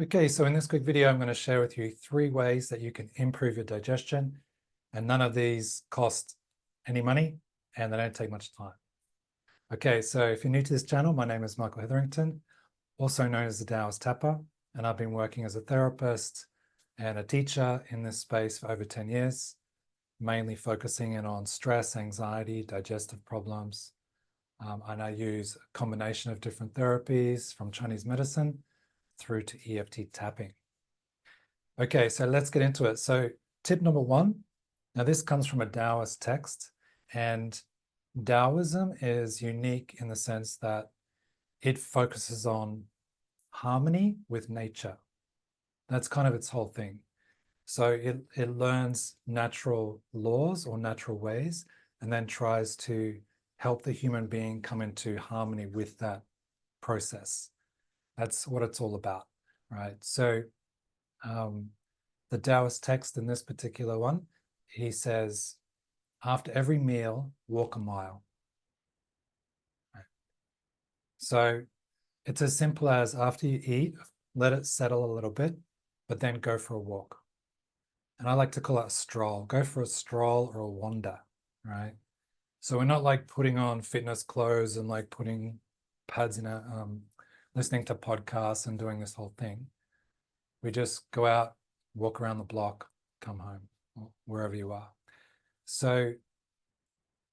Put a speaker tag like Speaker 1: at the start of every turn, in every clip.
Speaker 1: Okay, so in this quick video, I'm going to share with you 3 ways that you can improve your digestion, and none of these cost any money and they don't take much time. Okay, so if you're new to this channel, my name is Michael Hetherington, also known as the Taoist Tapper, and I've been working as a therapist and a teacher in this space for over 10 years, mainly focusing in on stress, anxiety, digestive problems. And I use a combination of different therapies from Chinese medicine through to EFT tapping. Okay, so let's get into it. So tip number 1, now this comes from a Taoist text, and Taoism is unique in the sense that it focuses on harmony with nature. That's kind of its whole thing. So it learns natural laws or natural ways and then tries to help the human being come into harmony with that process. That's what it's all about, right? So the Taoist text in this particular one, he says, after every meal, walk a mile. Right? So it's as simple as after you eat, let it settle a little bit, but then go for a walk. And I like to call it a stroll. Go for a stroll or a wander, right? So we're not like putting on fitness clothes and like putting pads in a, listening to podcasts and doing this whole thing. We just go out, walk around the block, come home, or wherever you are. So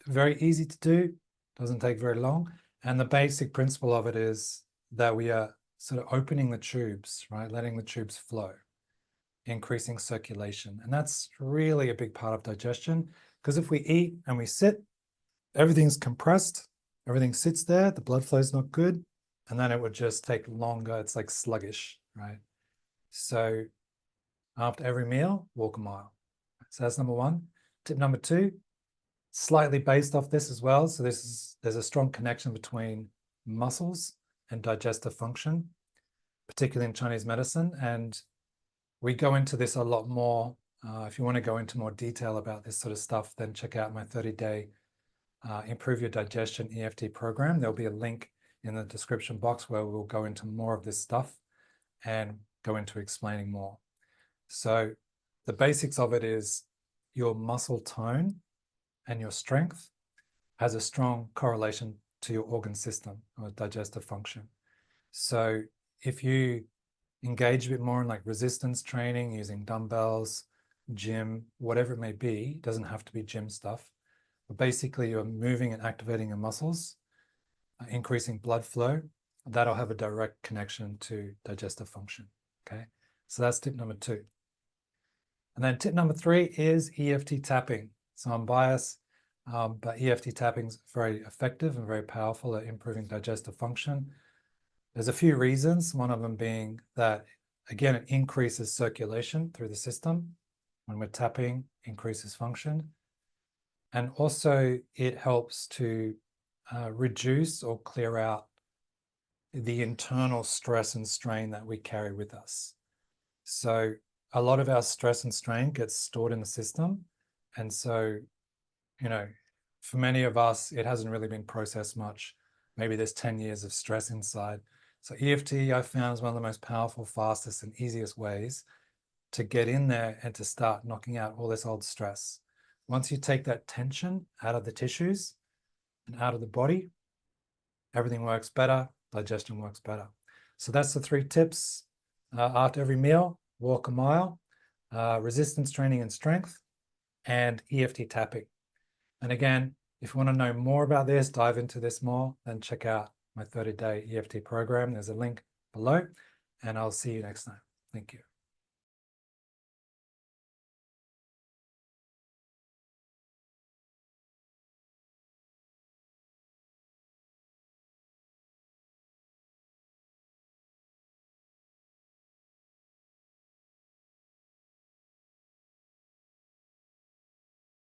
Speaker 1: very easy to do, doesn't take very long. And the basic principle of it is that we are sort of opening the tubes, right? Letting the tubes flow, increasing circulation. And that's really a big part of digestion, because if we eat and we sit, everything's compressed, everything sits there, the blood flow is not good, and then it would just take longer. It's like sluggish, right? So after every meal, walk a mile. So that's number 1. Tip number 2, slightly based off this as well. So there's a strong connection between muscles and digestive function, particularly in Chinese medicine. And we go into this a lot more. If you want to go into more detail about this sort of stuff, then check out my 30-day Improve Your Digestion EFT program. There'll be a link in the description box where we'll go into more of this stuff and go into explaining more. So the basics of it is your muscle tone and your strength has a strong correlation to your organ system or digestive function. So if you engage a bit more in like resistance training, using dumbbells, gym, whatever it may be, it doesn't have to be gym stuff, but basically you're moving and activating your muscles, increasing blood flow, that'll have a direct connection to digestive function, okay? So that's tip number 2. And then tip number 3 is EFT tapping. So I'm biased, but EFT tapping is very effective and very powerful at improving digestive function. There's a few reasons, one of them being that, again, it increases circulation through the system. When we're tapping, increases function. And also it helps to reduce or clear out the internal stress and strain that we carry with us. So a lot of our stress and strain gets stored in the system. And so, you know, for many of us, it hasn't really been processed much. Maybe there's 10 years of stress inside. So EFT, I found, is one of the most powerful, fastest, and easiest ways to get in there and to start knocking out all this old stress. Once you take that tension out of the tissues and out of the body, everything works better, digestion works better. So that's the 3 tips. After every meal, walk a mile, resistance training and strength, and EFT tapping. And again, if you want to know more about this, dive into this more, then check out my 30-day EFT program. There's a link below, and I'll see you next time. Thank you.